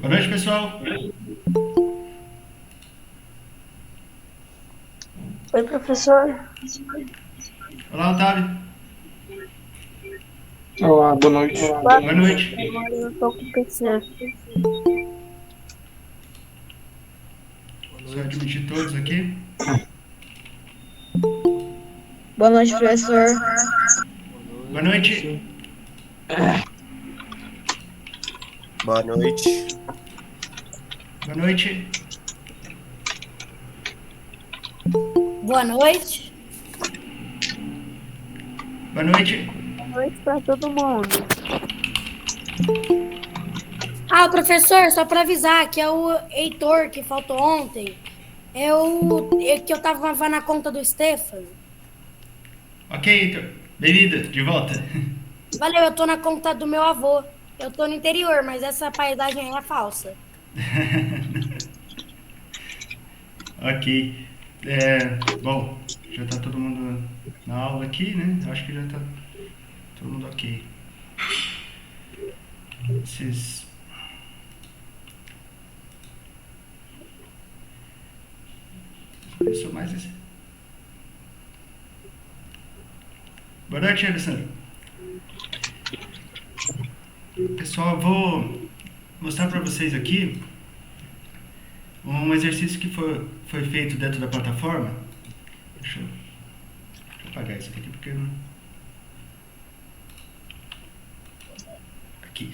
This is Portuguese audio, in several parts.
Boa noite, pessoal. Oi, professor. Olá, Otávio. Olá, boa noite. Boa Boa noite. noite. Agora eu tô com o PC. Só admitir todos aqui. Boa noite, professor. Boa noite. Boa noite. Boa noite. Boa noite. Boa noite. Boa noite pra todo mundo. Professor, só para avisar que é o Heitor que faltou ontem. Que eu tava na conta do Stefan. Ok, Heitor. Bem-vinda, de volta. Valeu, eu tô na conta do meu avô. Eu tô no interior, mas essa paisagem aí é falsa. Ok. Bom, já tá todo mundo na aula aqui, né? Acho que já tá todo mundo ok. Vocês... Eu sou mais esse. Boa noite, Alessandro. Pessoal, eu vou mostrar para vocês aqui um exercício que foi feito dentro da plataforma. Deixa eu apagar isso aqui porque não... Aqui.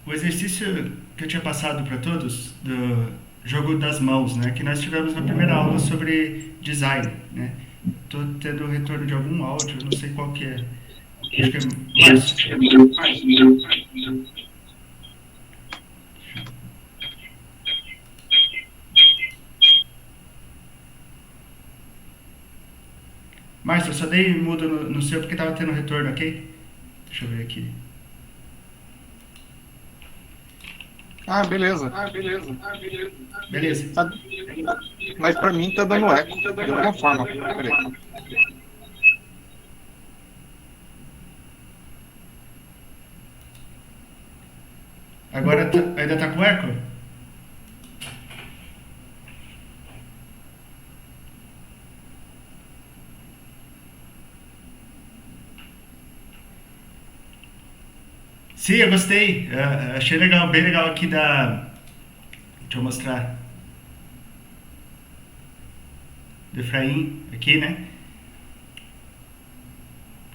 O exercício que eu tinha passado para todos do jogo das mãos, né, que nós tivemos na primeira aula sobre design, né. Estou tendo retorno de algum áudio, não sei qual que é. Acho que é Márcio. Márcio, eu só dei mudo no seu porque estava tendo retorno, ok? Deixa eu ver aqui. Beleza. Beleza. Mas pra mim tá dando eco, de alguma forma. Peraí. Agora ainda tá com eco? Sim, eu gostei. Achei legal, bem legal aqui da... Deixa eu mostrar. Do Efraim, aqui, né?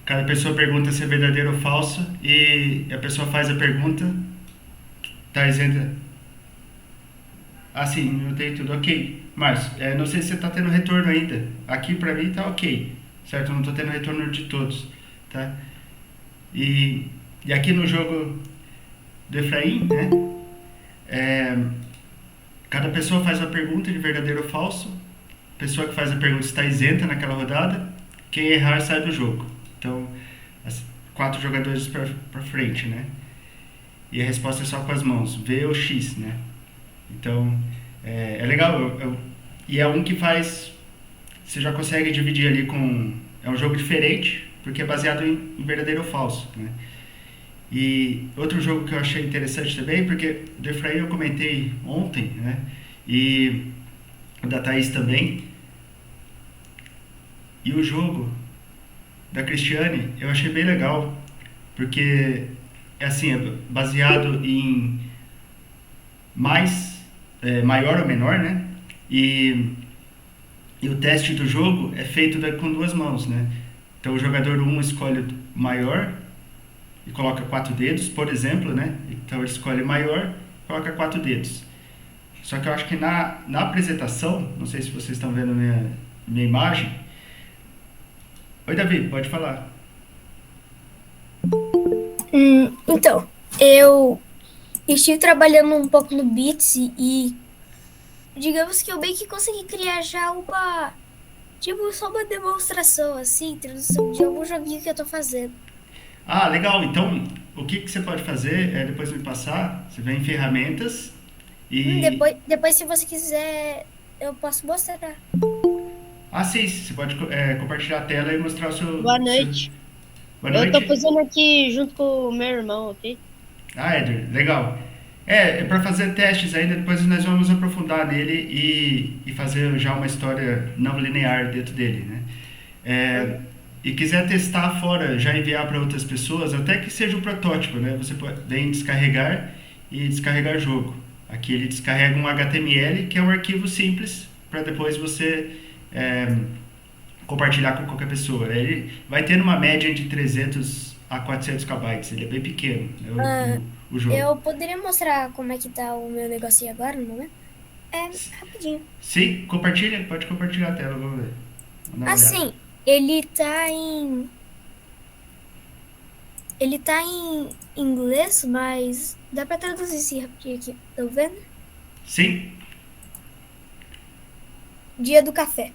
Cada pessoa pergunta se é verdadeiro ou falso e a pessoa faz a pergunta, tá isenta. Ah, sim, eu tenho tudo, ok. Márcio, não sei se você tá tendo retorno ainda. Aqui pra mim tá ok, certo? Eu não tô tendo retorno de todos, tá? E aqui no jogo do Efraim, né? Cada pessoa faz uma pergunta de verdadeiro ou falso. A pessoa que faz a pergunta está isenta naquela rodada. Quem errar sai do jogo. Então, 4 jogadores para frente, né? E a resposta é só com as mãos, V ou X, né? Então, é legal. E é um que faz... Você já consegue dividir ali com... É um jogo diferente, porque é baseado em verdadeiro ou falso, né? E outro jogo que eu achei interessante também, porque do Efraim eu comentei ontem, né? E o da Thaís também. E o jogo da Cristiane eu achei bem legal, porque assim, é baseado em maior ou menor, né? E o teste do jogo é feito com 2 mãos, né? Então o jogador 1 escolhe o maior e coloca 4 dedos, por exemplo, né? Então ele escolhe maior, coloca 4 dedos. Só que eu acho que na apresentação, não sei se vocês estão vendo minha imagem. Oi, Davi, pode falar. Então, eu estive trabalhando um pouco no Bits e digamos que eu bem que consegui criar já só uma demonstração, assim, introdução de algum joguinho que eu tô fazendo. Ah, legal. Então, o que você pode fazer é depois me passar, você vem em ferramentas E Depois, se você quiser, eu posso mostrar. sim, você pode compartilhar a tela e mostrar o seu. Boa noite. Boa Eu tô noite. fazendo aqui junto com o meu irmão, ok? Éder, legal. É para fazer testes ainda, depois nós vamos aprofundar nele e fazer já uma história não linear dentro dele, né? E quiser testar fora, já enviar para outras pessoas, até que seja o protótipo, né? Você pode descarregar e descarregar jogo. Aqui ele descarrega um HTML, que é um arquivo simples, para depois você compartilhar com qualquer pessoa. Ele vai ter uma média de 300 a 400 KB, ele é bem pequeno, né, o jogo. Eu poderia mostrar como é que tá o meu negocinho agora, no momento? É, rapidinho. Sim, compartilha, pode compartilhar a tela, vamos ver. Vamos dar uma olhada. Assim, ele tá em... Ele tá em inglês, mas dá pra traduzir esse rapidinho aqui. Tá vendo? Sim, Dia do café.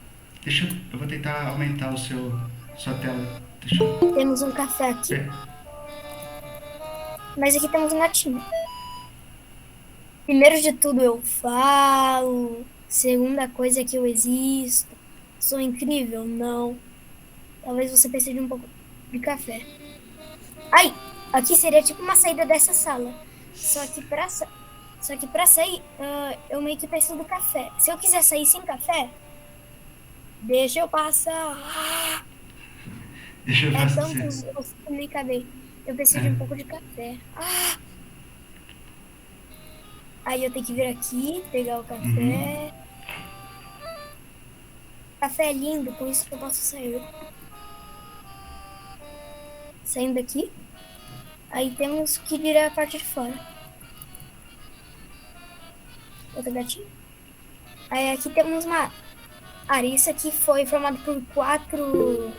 eu vou tentar aumentar sua tela. Deixa eu... Temos um café aqui, mas aqui temos um gatinho. Primeiro de tudo, eu falo. Segunda coisa é que eu existo. Sou incrível? Não. Talvez você precise de um pouco de café. Ai! Aqui seria tipo uma saída dessa sala. Só que pra sair, eu meio que preciso do café. Se eu quiser sair sem café, deixa eu passar. Deixa eu É fazer. tanto você também cadê? Eu preciso de um pouco de café. Aí eu tenho que vir aqui, pegar o café. Café é lindo, com isso que eu posso sair. Saindo daqui. Aí temos que virar a parte de fora. Outro gatinho. Aí aqui temos uma área. Isso aqui foi formado por quatro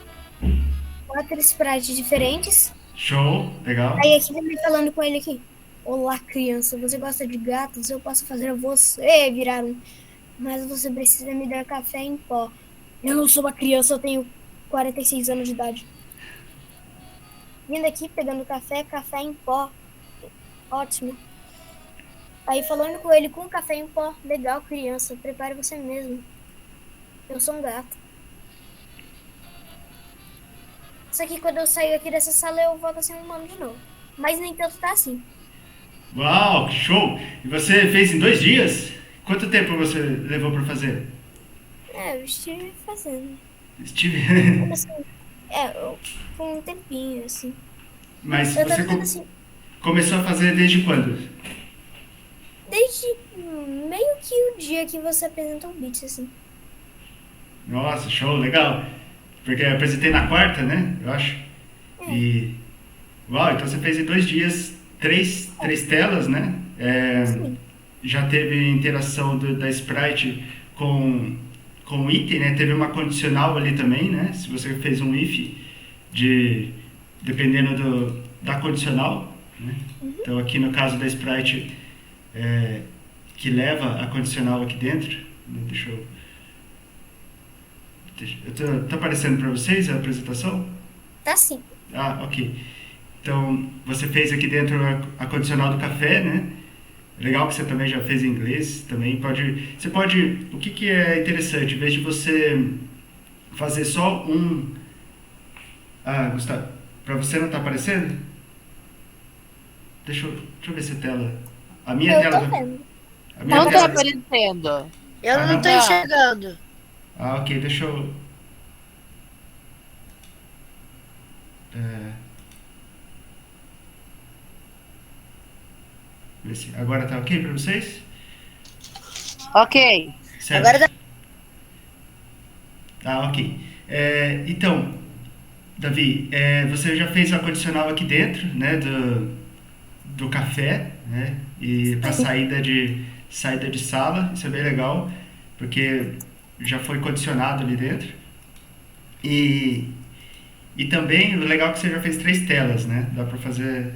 sprites diferentes. Show, legal. Aí aqui também falando com ele aqui. Olá, criança, você gosta de gatos? Eu posso fazer você virar um. Mas você precisa me dar café em pó. Eu não sou uma criança, eu tenho 46 anos de idade. Vindo aqui, pegando café em pó. Ótimo. Aí falando com ele com café em pó. Legal, criança, prepare você mesmo. Eu sou um gato. Só que quando eu sair aqui dessa sala, eu volto a ser um humano de novo. Mas nem tanto tá assim. Uau, que show! E você fez em 2 dias? Quanto tempo você levou para fazer? Eu estive fazendo. Estive. Com um tempinho, assim. Mas Eu você tava vendo assim, começou a fazer desde quando? desde meio que o dia que você apresentou o beat, assim. Nossa, show, legal. Porque eu apresentei na quarta, né? Eu acho. E. Uau, então você fez em 2 dias 3 telas, né? Sim. Já teve interação da Sprite com o item, né? Teve uma condicional ali também, né? Se você fez um if, dependendo da condicional, né? Então aqui no caso da Sprite, que leva a condicional aqui dentro, né? Tá aparecendo para vocês a apresentação? Tá sim. Ok. Então, você fez aqui dentro a condicional do café, né? Legal que você também já fez em inglês, também você pode, o que é interessante, em vez de você fazer só um... Gustavo, para você não tá aparecendo? Deixa eu ver se a tela... A minha Eu tela... tô vendo. A minha Não tá tela... aparecendo. Eu Ah, não não. tô enxergando. Ok, deixa eu... Ver se agora tá ok para vocês? Ok. Certo. Agora Ok. Então, Davi, você já fez a condicional aqui dentro, né, do café, né, e para saída de sala, isso é bem legal, porque já foi condicionado ali dentro. E também o legal é que você já fez 3 telas, né, dá para fazer...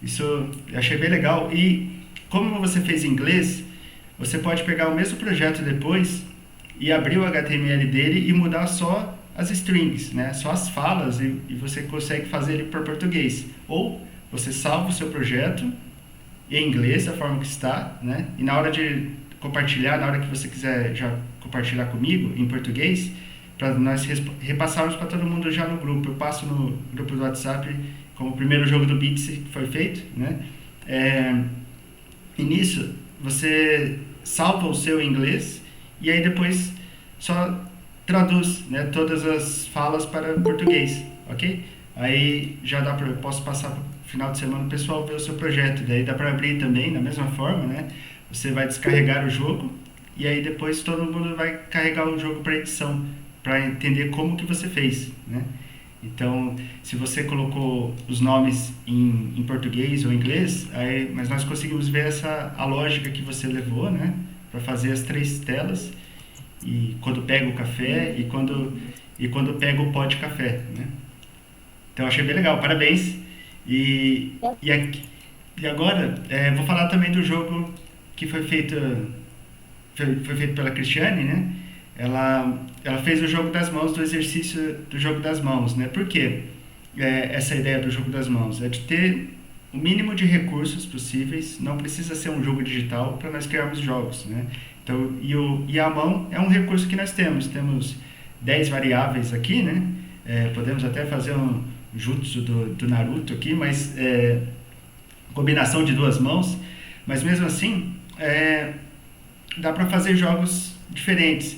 Isso eu achei bem legal. E como você fez em inglês, você pode pegar o mesmo projeto depois e abrir o HTML dele e mudar só as strings, né? Só as falas, e você consegue fazer ele para português. Ou você salva o seu projeto em inglês, da forma que está, né? E na hora de compartilhar, na hora que você quiser já compartilhar comigo em português, para nós repassarmos para todo mundo já no grupo. Eu passo no grupo do WhatsApp como o primeiro jogo do Beats que foi feito, né? E nisso você salva o seu em inglês e aí depois só traduz, né, todas as falas para português, ok? Aí já dá para, eu posso passar para o final de semana o pessoal ver o seu projeto, daí dá para abrir também da mesma forma, né? Você vai descarregar o jogo e aí depois todo mundo vai carregar o jogo para edição, para entender como que você fez, né? Então, se você colocou os nomes em português ou inglês, aí, mas nós conseguimos ver a lógica que você levou, né, para fazer as 3 telas, e quando pega o café e quando pega o pó de café, né? Então, achei bem legal, parabéns. E agora, vou falar também do jogo que foi feito pela Cristiane, né? Ela fez o jogo das mãos, do exercício do jogo das mãos, né? Por quê? Essa ideia do jogo das mãos é de ter o mínimo de recursos possíveis, não precisa ser um jogo digital para nós criarmos jogos, né? Então, e a mão é um recurso que nós temos 10 variáveis aqui, né? Podemos até fazer um jutsu do Naruto aqui, mas combinação de 2 mãos, mas mesmo assim dá para fazer jogos diferentes.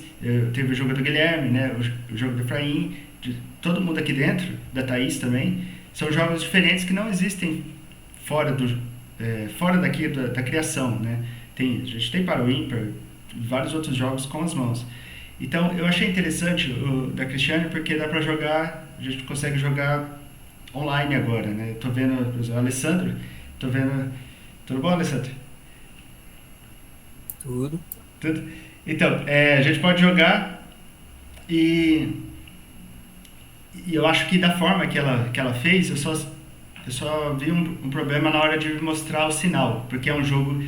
Teve o jogo do Guilherme, né? O jogo do Efraim, de todo mundo aqui dentro, da Thaís também. São jogos diferentes que não existem fora daqui da criação, né? A gente tem para o ímpar, vários outros jogos com as mãos. Então, eu achei interessante o da Cristiane, porque dá para jogar, a gente consegue jogar online agora, né? Tô vendo o Alessandro, tudo bom, Alessandro? Tudo. Tudo? Então, a gente pode jogar e eu acho que da forma que ela fez, eu só vi um problema na hora de mostrar o sinal, porque é um jogo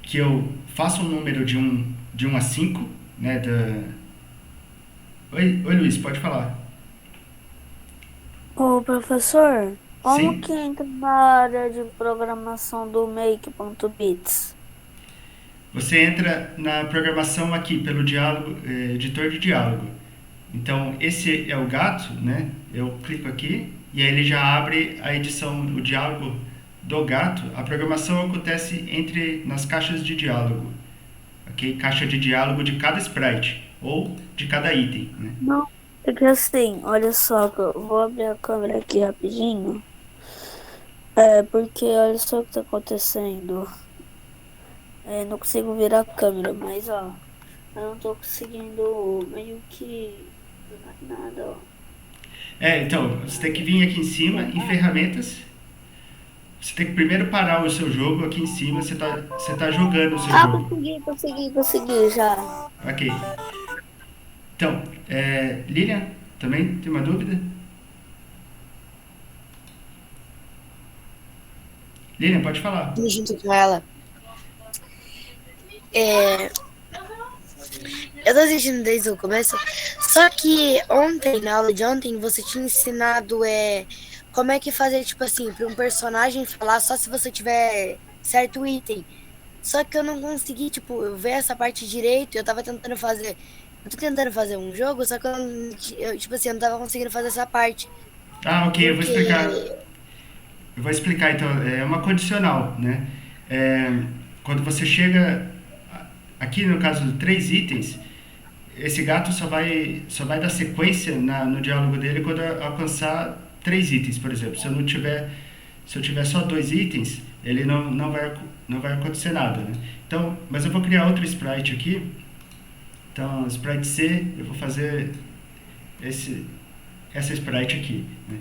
que eu faço um número de 1 a 5, né? Oi, Luiz, pode falar. Ô, professor, como Sim. que entra na área de programação do Make.bits? Você entra na programação aqui pelo diálogo, editor de diálogo. Então, esse é o gato, né? Eu clico aqui e aí ele já abre a edição, o diálogo do gato. A programação acontece nas caixas de diálogo, ok? Caixa de diálogo de cada sprite ou de cada item, né? Não, é que assim, olha só, que eu vou abrir a câmera aqui rapidinho. Porque olha só o que tá acontecendo. Não consigo virar a câmera, mas ó, eu não tô conseguindo meio que nada, ó. Então, você tem que vir aqui em cima, em ferramentas. Você tem que primeiro parar o seu jogo aqui em cima, você tá jogando o seu jogo. Consegui já. Ok. Então, Lilian, também tem uma dúvida? Lilian, pode falar. Junto com ela. Eu tô assistindo desde o começo. Só que ontem, na aula de ontem, você tinha ensinado como é que fazer, tipo assim, pra um personagem falar só se você tiver certo item. Só que eu não consegui, tipo, ver essa parte direito. Eu tô tentando fazer um jogo, só que tipo assim, eu não tava conseguindo fazer essa parte. Ah, ok, eu vou Porque- explicar. Eu vou explicar, então, é uma condicional, né? Quando você chega aqui, no caso de 3 itens, esse gato só vai dar sequência no diálogo dele quando alcançar 3 itens, por exemplo. Se eu tiver só 2 itens, ele não vai acontecer nada, né? Então, mas eu vou criar outro sprite aqui. Então, sprite C, eu vou fazer essa sprite aqui, né?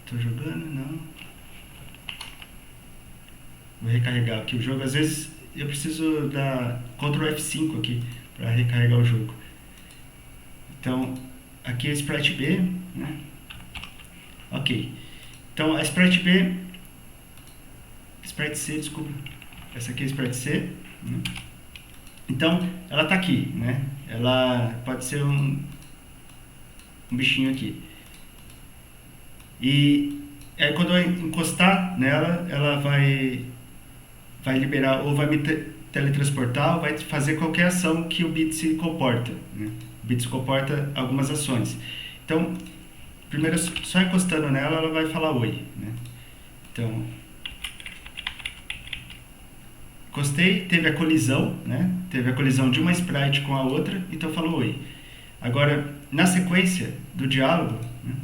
Tô jogando, não. Vou recarregar aqui o jogo. Às vezes eu preciso dar Ctrl F5 aqui para recarregar o jogo. Então, aqui é Sprite B, né? Ok. Então, a Sprite B... Sprite C, desculpa. Essa aqui é a Sprite C, né? Então, ela tá aqui, né? Ela pode ser um bichinho aqui. E Aí quando eu encostar nela, ela vai liberar, ou vai me teletransportar, ou vai fazer qualquer ação que o Bitsy comporta, né? O Bitsy comporta algumas ações. Então, primeiro, só encostando nela, ela vai falar oi, né? Então, encostei, teve a colisão, né? Teve a colisão de uma sprite com a outra, então falou oi. Agora, na sequência do diálogo, né?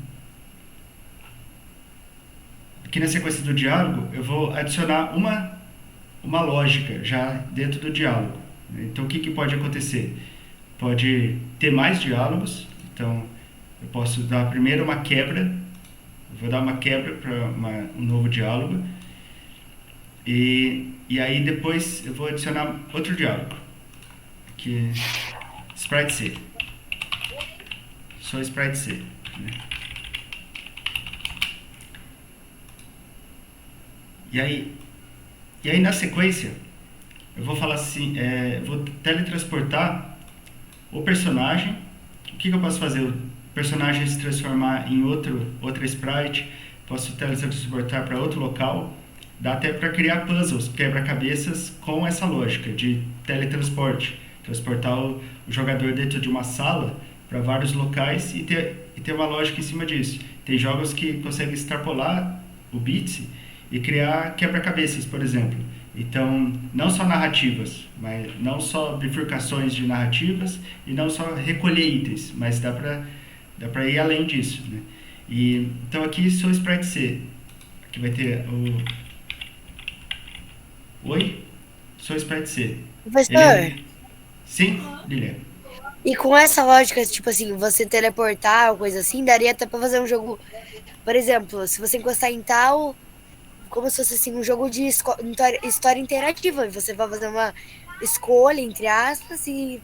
Aqui na sequência do diálogo, eu vou adicionar uma lógica já dentro do diálogo. Então, o que pode acontecer? Pode ter mais diálogos, então eu posso dar primeiro uma quebra, eu vou dar uma quebra para um novo diálogo, e aí depois eu vou adicionar outro diálogo, que é Sprite C. Só Sprite C, né? E aí na sequência, eu vou falar assim, vou teletransportar o personagem. O que eu posso fazer? O personagem se transformar em outra sprite, posso teletransportar para outro local. Dá até para criar puzzles, quebra-cabeças com essa lógica de teletransporte. Transportar o jogador dentro de uma sala para vários locais e ter uma lógica em cima disso. Tem jogos que conseguem extrapolar o Bitsy e criar quebra-cabeças, por exemplo. Então, não só narrativas, mas não só bifurcações de narrativas e não só recolher itens, mas dá para ir além disso, né? Então aqui sou Sprite C. Aqui vai ter o oi, sou Sprite C. Professor, Sim, Lilian. e com essa lógica, tipo assim, você teleportar ou coisa assim, daria até pra fazer um jogo, por exemplo, se você encostar em tal, como se fosse assim, um jogo de história interativa, e você vai fazer uma escolha, entre aspas, e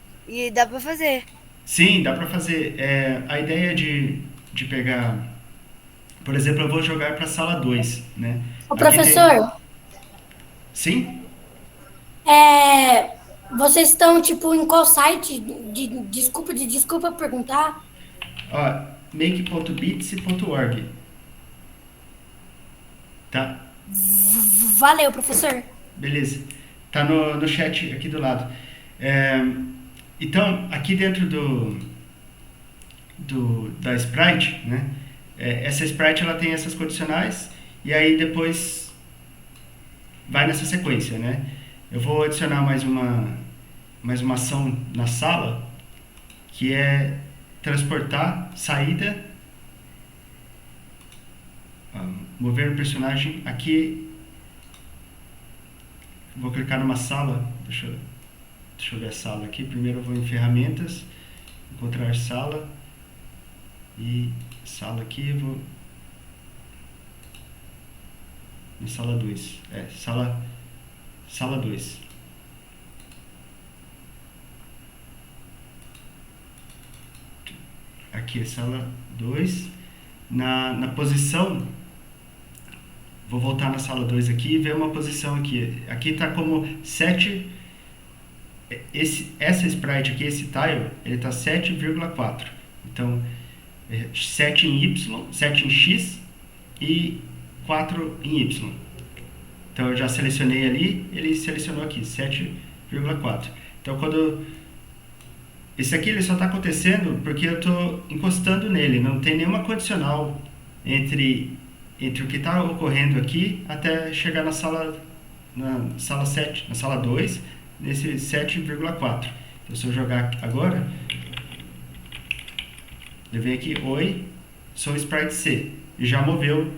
dá pra fazer. Sim, dá para fazer. A ideia de pegar, por exemplo, eu vou jogar para sala 2, né? Ô, Aqui tem- professor, Sim? vocês estão, tipo, em qual site? Desculpa perguntar. Ó, make.bitsy.org. Tá? Valeu, professor. Beleza. Tá no chat aqui do lado. Então, aqui dentro da Sprite, né? Essa Sprite ela tem essas condicionais e aí depois vai nessa sequência, né? Eu vou adicionar mais uma ação na sala, que é transportar, saída, mover o personagem aqui. Vou clicar numa sala, deixa eu ver a sala aqui. Primeiro eu vou em ferramentas, encontrar sala, e sala aqui eu vou na sala 2, sala 2. Aqui é sala 2. Na posição, vou voltar na sala 2 aqui e ver uma posição aqui. Aqui está como 7. Essa sprite aqui, esse tile, ele está 7,4. Então, 7 em Y, 7 em X e 4 em Y. Então, eu já selecionei ali, ele selecionou aqui, 7,4. Então, esse aqui ele só está acontecendo porque eu estou encostando nele, não tem nenhuma condicional entre o que está ocorrendo aqui até chegar na sala 7, na sala 2, nesse 7,4. Então, se eu jogar agora, eu venho aqui, oi, sou Sprite C, e já moveu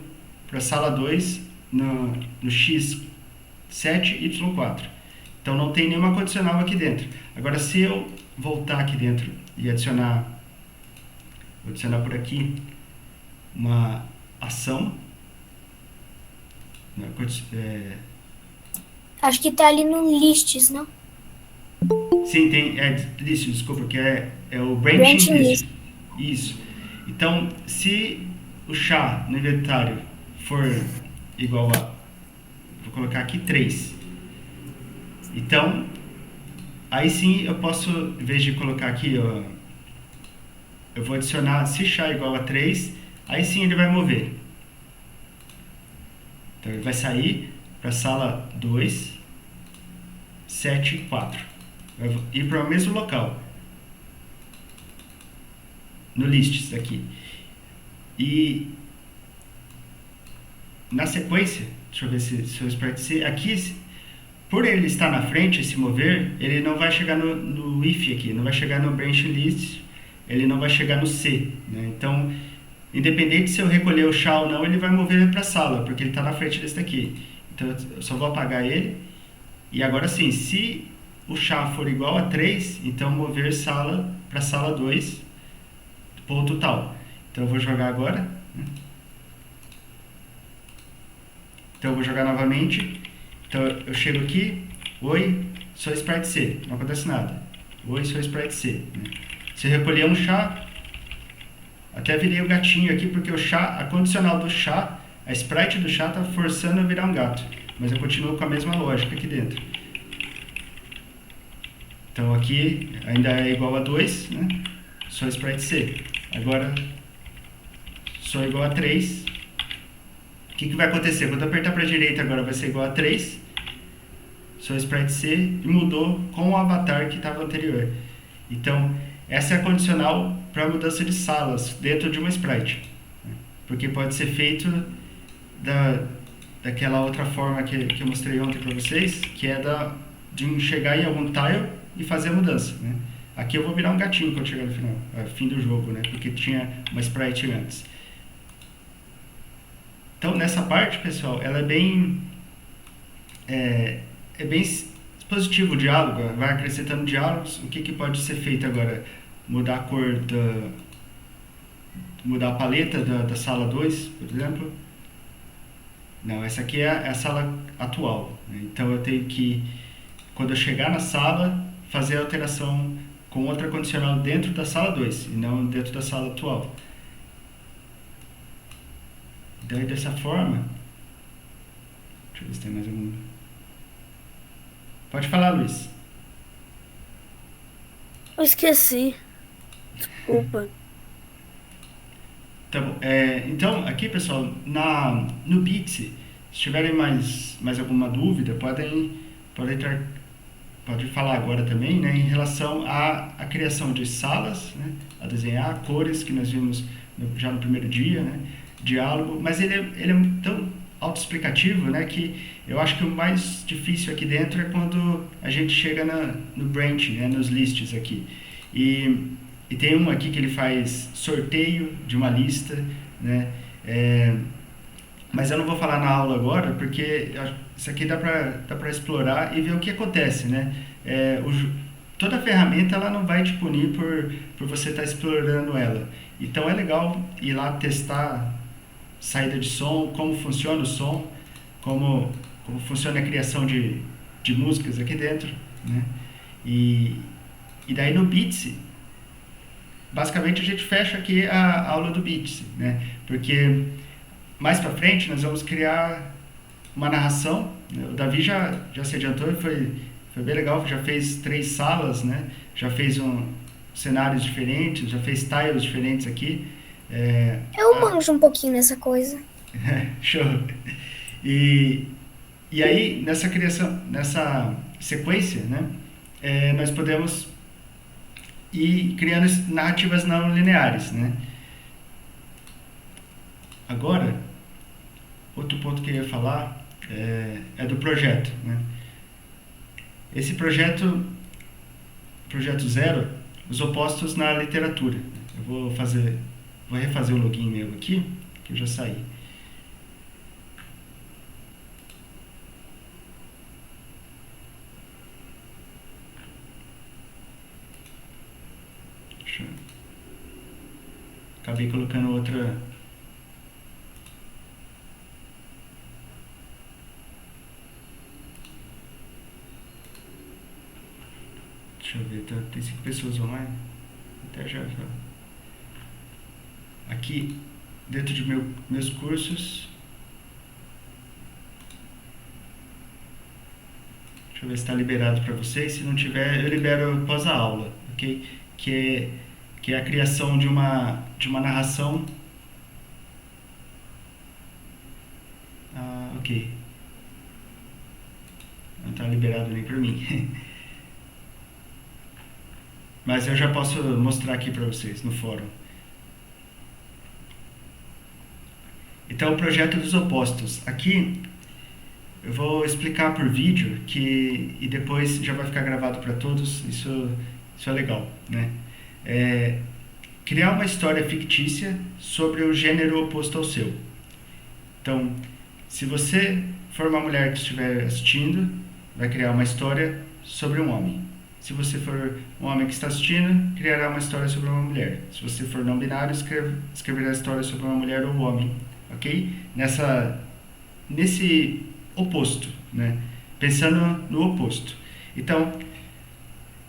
para a sala 2 no X 7Y4. Então, não tem nenhuma condicional aqui dentro. Agora, se eu voltar aqui dentro e vou adicionar por aqui uma ação, Acho que tá ali no lists, não? sim, tem list, desculpa, que é o branching Branching list. list. Isso. Então, se o chá no inventário for igual a, vou colocar aqui 3. Então, aí sim eu posso, em vez de colocar aqui, ó, eu vou adicionar, se chá igual a 3, aí sim ele vai mover. Então ele vai sair para a sala 2, 7 e 4. Vai ir para o mesmo local. No lists aqui. E na sequência, deixa eu ver se eu sprite C, aqui, por ele estar na frente e se mover, ele não vai chegar no if aqui, não vai chegar no branch list, ele não vai chegar no C, né? Então, independente se eu recolher o SHA ou não, ele vai mover ele para a sala, porque ele está na frente desse daqui. Então, eu só vou apagar ele. E agora sim, se o SHA for igual a 3, então mover sala para sala 2, ponto tal. Então, eu vou jogar agora, né? Então eu vou jogar novamente. Então eu chego aqui, oi, sou sprite C, não acontece nada. Oi, sou sprite C. Se eu recolher um SHA, até virei o gatinho aqui, porque o SHA, a condicional do SHA, a sprite do SHA está forçando eu virar um gato. Mas eu continuo com a mesma lógica aqui dentro. Então aqui ainda é igual a 2, né? Sou sprite C. Agora sou igual a 3. O que vai acontecer? Quando eu apertar para a direita agora vai ser igual a 3. Sou sprite C e mudou com o avatar que estava anterior. Então, essa é a condicional para mudança de salas dentro de uma sprite. Porque pode ser feito daquela outra forma que eu mostrei ontem para vocês, que é de chegar em algum tile e fazer a mudança, né? Aqui eu vou virar um gatinho quando chegar no final, fim do jogo, né? Porque tinha uma sprite antes. Então, nessa parte, pessoal, ela é bem positivo o diálogo, vai acrescentando diálogos. O que pode ser feito agora? Mudar a cor mudar a paleta da sala 2, por exemplo. Não, essa aqui é a sala atual, né? Então, eu tenho que, quando eu chegar na sala, fazer a alteração com outra condicional dentro da sala 2, e não dentro da sala atual. Daí, dessa forma, deixa eu ver se tem mais algum. Pode falar, Luiz. Eu esqueci. Desculpa. Tá bom. Então, aqui, pessoal, no Bits, se tiverem mais alguma dúvida, pode falar agora também, né, em relação à criação de salas, né, a desenhar, cores, que nós vimos já no primeiro dia, né, diálogo, mas ele é tão autoexplicativo, né, que eu acho que o mais difícil aqui dentro é quando a gente chega no branch, né, nos lists aqui. E tem um aqui que ele faz sorteio de uma lista, né, mas eu não vou falar na aula agora, porque isso aqui dá para explorar e ver o que acontece, né. Toda ferramenta ela não vai te punir por você estar explorando ela. Então é legal ir lá testar saída de som, como funciona o som, como funciona a criação de músicas aqui dentro, né? E daí no Bits, basicamente a gente fecha aqui a aula do Bits, né? Porque mais pra frente nós vamos criar uma narração, né? O Davi já se adiantou e foi bem legal, já fez 3 salas, né? Já fez cenários diferentes, já fez tiles diferentes aqui. Eu manjo um pouquinho nessa coisa. Show! E aí, nessa sequência, né, nós podemos ir criando narrativas não lineares, né? Agora, outro ponto que eu ia falar é do projeto, né? Esse projeto 0, os opostos na literatura. Eu vou refazer o login meu aqui, que eu já saí. Acabei colocando outra. Deixa eu ver, tem 5 pessoas online. Até já. Aqui, dentro de meus cursos. Deixa eu ver se está liberado para vocês. Se não tiver, eu libero após a aula, ok? Que é a criação de uma narração. Ok. Não está liberado nem para mim. Mas eu já posso mostrar aqui para vocês no fórum. Então, o projeto dos opostos. Aqui eu vou explicar por vídeo e depois já vai ficar gravado para todos. Isso é legal, né? Criar uma história fictícia sobre o gênero oposto ao seu. Então, se você for uma mulher que estiver assistindo, vai criar uma história sobre um homem. Se você for um homem que está assistindo, criará uma história sobre uma mulher. Se você for não binário, escreverá a história sobre uma mulher ou um homem. Ok? Nesse oposto, né? Pensando no oposto. Então,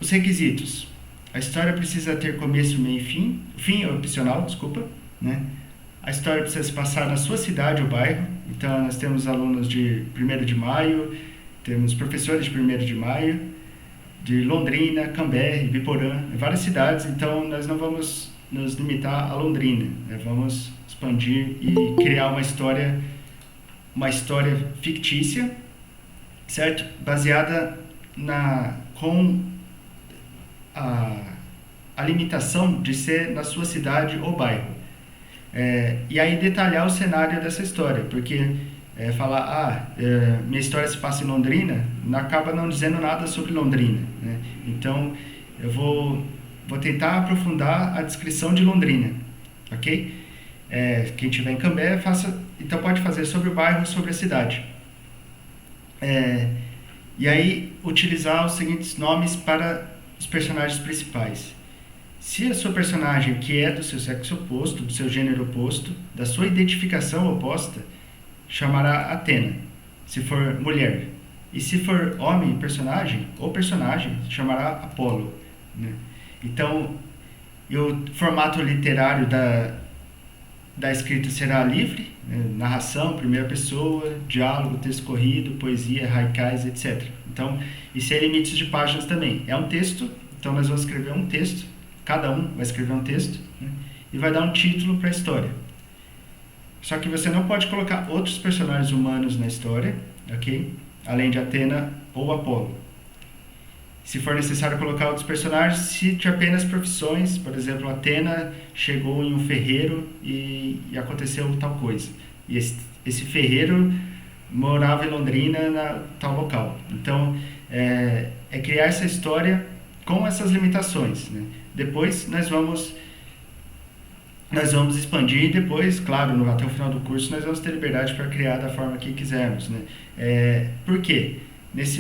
os requisitos. A história precisa ter começo, meio e fim. O fim é opcional, desculpa, né? A história precisa se passar na sua cidade ou bairro. Então, nós temos alunos de 1º de Maio, temos professores de 1º de Maio, de Londrina, Cambé, Ibiporã, várias cidades. Então, nós não vamos nos limitar a Londrina, né? Vamos expandir e criar uma história fictícia, certo? Baseada com a limitação de ser na sua cidade ou bairro. E aí detalhar o cenário dessa história, porque falar, minha história se passa em Londrina, acaba não dizendo nada sobre Londrina, né? Então, eu vou tentar aprofundar a descrição de Londrina, ok? Quem tiver em Cambé, então pode fazer sobre o bairro, sobre a cidade. E aí, utilizar os seguintes nomes para os personagens principais. Se a sua personagem, que é do seu sexo oposto, do seu gênero oposto, da sua identificação oposta, chamará Atena, se for mulher. E se for homem, personagem, chamará Apolo, né? Então, o formato literário da escrita será livre, né? Narração, primeira pessoa, diálogo, texto corrido, poesia, haikais, etc. Então, e sem limites de páginas também. É um texto, então nós vamos escrever um texto, cada um vai escrever um texto, né? E vai dar um título para a história. Só que você não pode colocar outros personagens humanos na história, ok? Além de Atena ou Apolo. Se for necessário colocar outros personagens, cite apenas profissões. Por exemplo, Atena chegou em um ferreiro e aconteceu tal coisa. E esse ferreiro morava em Londrina, na tal local. Então, é criar essa história com essas limitações, né? Depois nós vamos expandir e depois, claro, até o final do curso, nós vamos ter liberdade para criar da forma que quisermos, né? Por quê?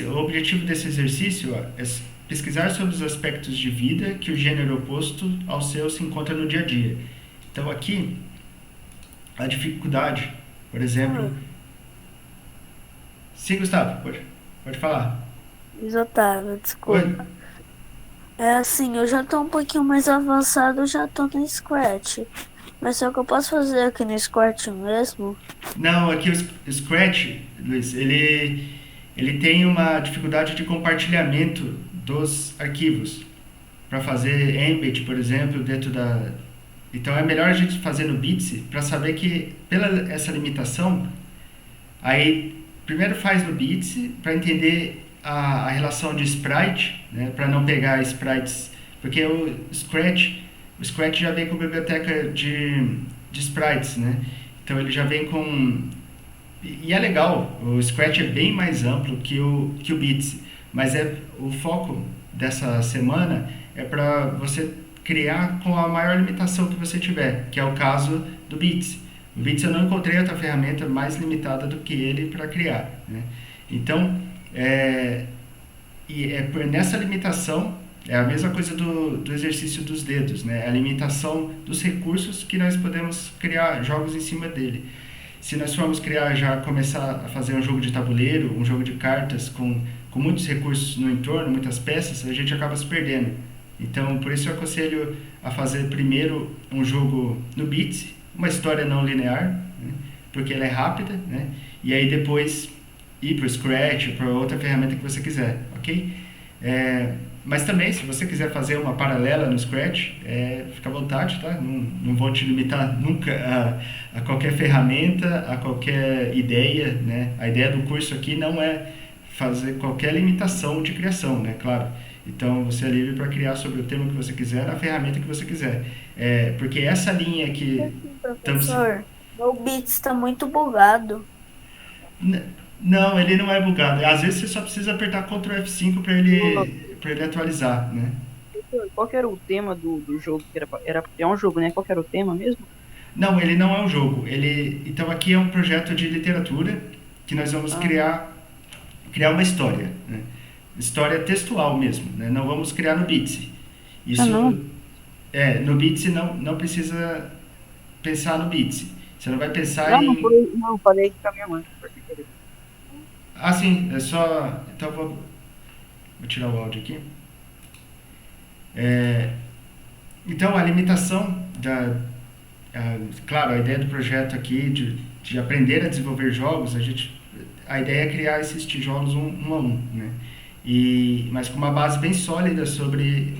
O objetivo desse exercício é pesquisar sobre os aspectos de vida que o gênero oposto ao seu se encontra no dia a dia. Então, aqui, a dificuldade, por exemplo... Sim, Gustavo, pode falar. Otávio, desculpa. Oi? É assim, eu já tô um pouquinho mais avançado, eu já tô no Scratch. Mas só que eu posso fazer aqui no Scratch mesmo? Não, aqui o Scratch, Luiz, ele tem uma dificuldade de compartilhamento dos arquivos. Para fazer embed, por exemplo, dentro da... Então é melhor a gente fazer no Bitsy para saber que, pela essa limitação, aí primeiro faz no Bitsy para entender a relação de sprite, né, para não pegar sprites, porque o Scratch já vem com biblioteca de sprites, né? Então ele já vem com... E é legal, o Scratch é bem mais amplo que o Bitsy, mas o foco dessa semana é para você criar com a maior limitação que você tiver, que é o caso do Bitsy. O Bitsy eu não encontrei outra ferramenta mais limitada do que ele para criar, né? Então, nessa limitação, é a mesma coisa do exercício dos dedos, né? A limitação dos recursos que nós podemos criar jogos em cima dele. Se nós formos começar a fazer um jogo de tabuleiro, um jogo de cartas com muitos recursos no entorno, muitas peças, a gente acaba se perdendo. Então, por isso eu aconselho a fazer primeiro um jogo no Bitsy, uma história não linear, né? Porque ela é rápida, né? E aí depois ir para o Scratch, para outra ferramenta que você quiser, ok? Mas também, se você quiser fazer uma paralela no Scratch, fica à vontade, tá? Não vou te limitar nunca a qualquer ferramenta, a qualquer ideia, né? A ideia do curso aqui não é fazer qualquer limitação de criação, né? Claro. Então, você é livre para criar sobre o tema que você quiser, na ferramenta que você quiser. Porque essa linha que... Professor, o Bits está muito bugado. Não, ele não é bugado. Às vezes você só precisa apertar Ctrl F5 para ele atualizar, né? Qual que era o tema do jogo? É um jogo, né? Qual que era o tema mesmo? Não, ele não é um jogo. Então aqui é um projeto de literatura que nós vamos criar uma história, né? História textual mesmo, né? Não vamos criar no Bitsy. Isso, no Bitsy não precisa pensar no Bitsy. Você não vai pensar em... Não, falei com a minha mãe. Ah, sim, é só... Então vou tirar o áudio aqui. Então a limitação claro, a ideia do projeto aqui de aprender a desenvolver jogos, a ideia é criar esses tijolos um a um, né? Mas com uma base bem sólida sobre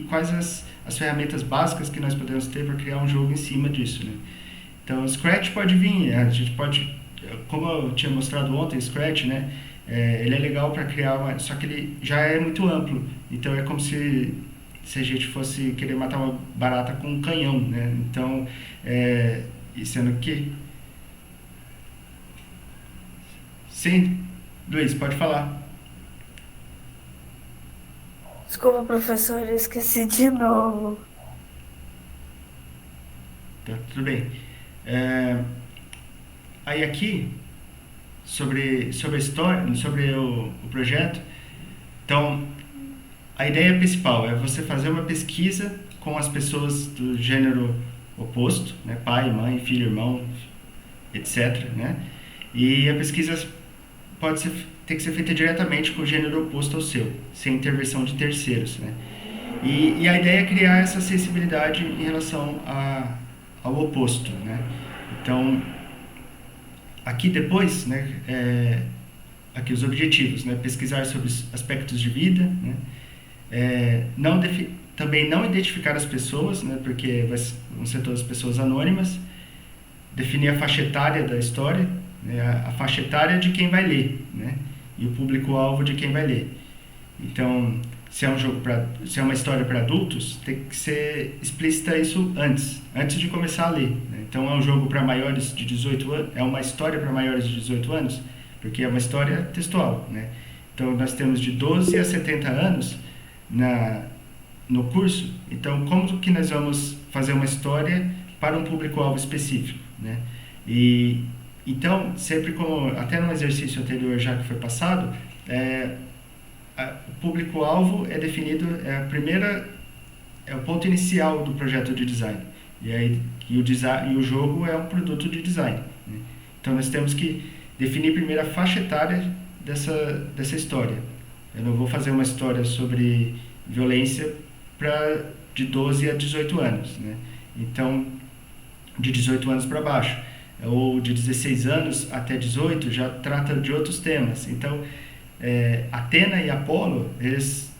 quais as ferramentas básicas que nós podemos ter para criar um jogo em cima disso, né? Então o Scratch pode vir, a gente pode, como eu tinha mostrado ontem, o Scratch, né? Ele é legal para criar, só que ele já é muito amplo, então é como se a gente fosse querer matar uma barata com um canhão, né? Então, sendo que... Sim, Luiz, pode falar. Desculpa, professor, eu esqueci de novo. Tá, tudo bem. Aí aqui, sobre a história, sobre o projeto, então, a ideia principal é você fazer uma pesquisa com as pessoas do gênero oposto, né? Pai, mãe, filho, irmão, etc., né? E a pesquisa tem que ser feita diretamente com o gênero oposto ao seu, sem intervenção de terceiros, né? E a ideia é criar essa sensibilidade em relação ao oposto, né? Então, aqui depois, né, aqui os objetivos, né? Pesquisar sobre aspectos de vida, né? Também não identificar as pessoas, né? Porque vão ser todas pessoas anônimas. Definir a faixa etária da história, né? A faixa etária de quem vai ler, né? E o público-alvo de quem vai ler. Então, se é uma história para adultos, tem que ser explícita isso antes de começar a ler, né? Então, é um jogo para maiores de 18 anos, é uma história para maiores de 18 anos, porque é uma história textual, né? Então, nós temos de 12 a 70 anos no curso. Então, como que nós vamos fazer uma história para um público-alvo específico, né? Então, sempre até no exercício anterior já que foi passado, o público-alvo é definido, é o ponto inicial do projeto de design. E o jogo é um produto de design, né? Então, nós temos que definir primeiro a faixa etária dessa história. Eu não vou fazer uma história sobre violência de 12 a 18 anos, né? Então, de 18 anos para baixo, ou de 16 anos até 18, já trata de outros temas. Então, Atena e Apolo, eles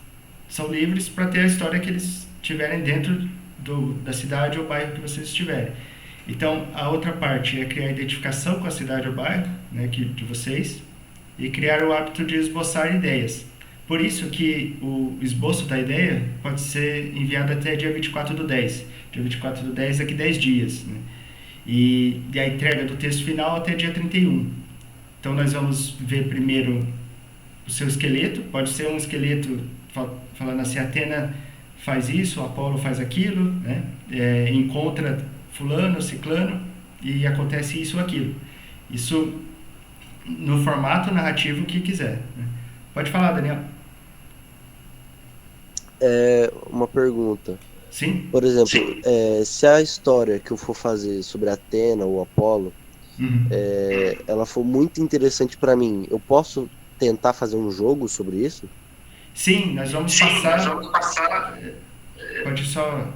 são livres para ter a história que eles tiverem dentro da cidade ou bairro que vocês estiverem. Então, a outra parte é criar a identificação com a cidade ou bairro, né, de vocês, e criar o hábito de esboçar ideias. Por isso que o esboço da ideia pode ser enviado até dia 24/10. Dia 24/10 daqui 10 dias, né? E a entrega do texto final até dia 31. Então, nós vamos ver primeiro o seu esqueleto. Pode ser um esqueleto falando assim: Atena faz isso, Apolo faz aquilo, né? Encontra fulano, ciclano, e acontece isso ou aquilo. Isso no formato narrativo que quiser, né? Pode falar, Daniel. Uma pergunta. Sim? Por exemplo, se a história que eu for fazer sobre Atena ou Apolo, ela for muito interessante para mim, eu posso tentar fazer um jogo sobre isso? Sim, nós vamos passar... Pode só...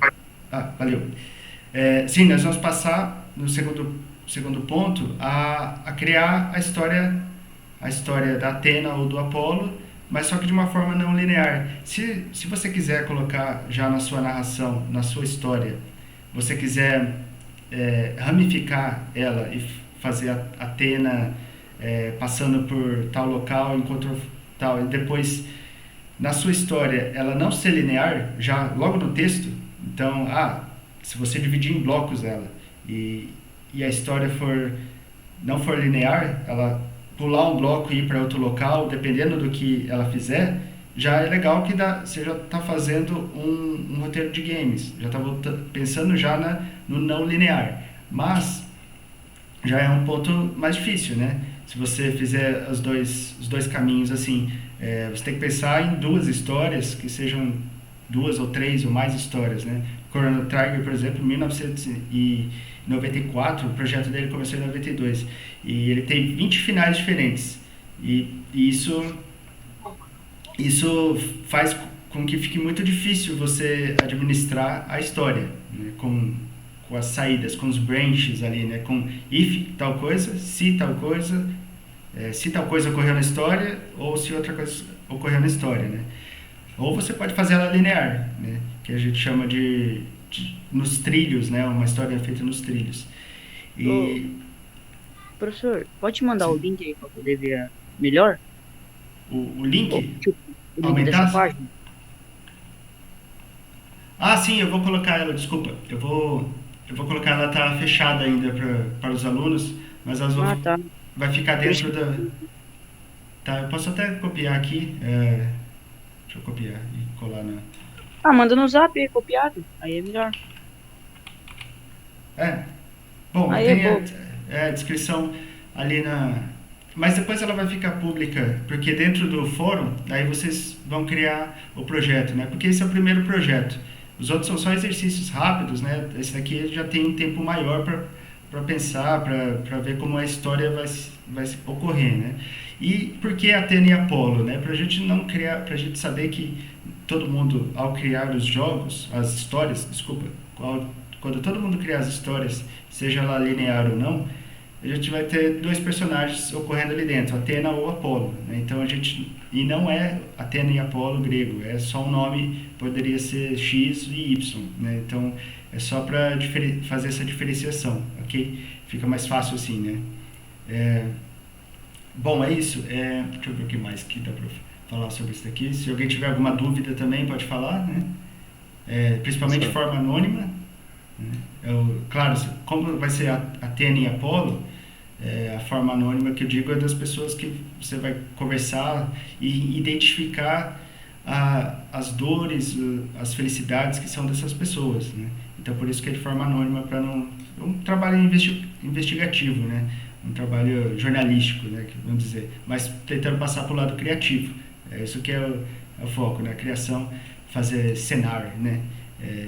Valeu. Sim, nós vamos passar no segundo ponto a criar a história da Atena ou do Apolo mas só que de uma forma não linear. Se você quiser colocar já na sua narração, na sua história, você quiser ramificar ela e fazer a Athena passando por tal local, encontrou tal, e depois na sua história ela não ser linear, já logo no texto, então, se você dividir em blocos ela e a história não for linear, ela pular um bloco e ir para outro local, dependendo do que ela fizer, já é legal que você já está fazendo um roteiro de games, já está pensando já no não linear, mas já é um ponto mais difícil, né? Se você fizer os dois caminhos assim, você tem que pensar em duas histórias que sejam 2 ou 3 ou mais histórias, né? Chrono Trigger, por exemplo, em 1994, o projeto dele começou em 92 e ele tem 20 finais diferentes e isso faz com que fique muito difícil você administrar a história, né? Com as saídas, com os branches ali, né? Com if tal coisa, se tal coisa, se tal coisa ocorreu na história ou se outra coisa ocorreu na história, né? Ou você pode fazer ela linear, né? Que a gente chama de nos trilhos, né? Uma história feita nos trilhos. Professor, pode mandar o link aí para poder ver melhor? O link? O link dessa página? Sim, eu vou colocar ela, desculpa. Eu vou colocar ela, tá fechada ainda para os alunos, mas elas vai ficar dentro da... Tá, eu posso até copiar aqui. Deixa eu copiar e colar na... Manda no zap aí, copiado. Aí é melhor. Bom, aí tem a descrição ali na... Mas depois ela vai ficar pública, porque dentro do fórum, aí vocês vão criar o projeto, né? Porque esse é o primeiro projeto. Os outros são só exercícios rápidos, né? Esse daqui já tem um tempo maior para pensar, para ver como a história vai ocorrer, né? E por que Athena e Apolo, né? Para a gente não criar, para a gente saber que todo mundo, ao criar os jogos, as histórias, desculpa, quando todo mundo criar as histórias, seja lá linear ou não, a gente vai ter 2 personagens ocorrendo ali dentro, Athena ou Apolo, né? Então e não é Athena e Apolo grego, é só um nome, poderia ser X e Y, né? Então é só para fazer essa diferenciação, ok? Fica mais fácil assim, né? Bom, é isso. Deixa eu ver o que mais que dá para falar sobre isso daqui. Se alguém tiver alguma dúvida também pode falar, né? Principalmente de forma anônima, né? Claro, como vai ser Athena e Apolo, a forma anônima que eu digo é das pessoas que você vai conversar e identificar as dores, as felicidades que são dessas pessoas, né? Então por isso que é de forma anônima, para não... É um trabalho investigativo, né? Um trabalho jornalístico, né? Vamos dizer, mas tentando passar para o lado criativo. Isso que é o foco, né? A criação, fazer cenar, né?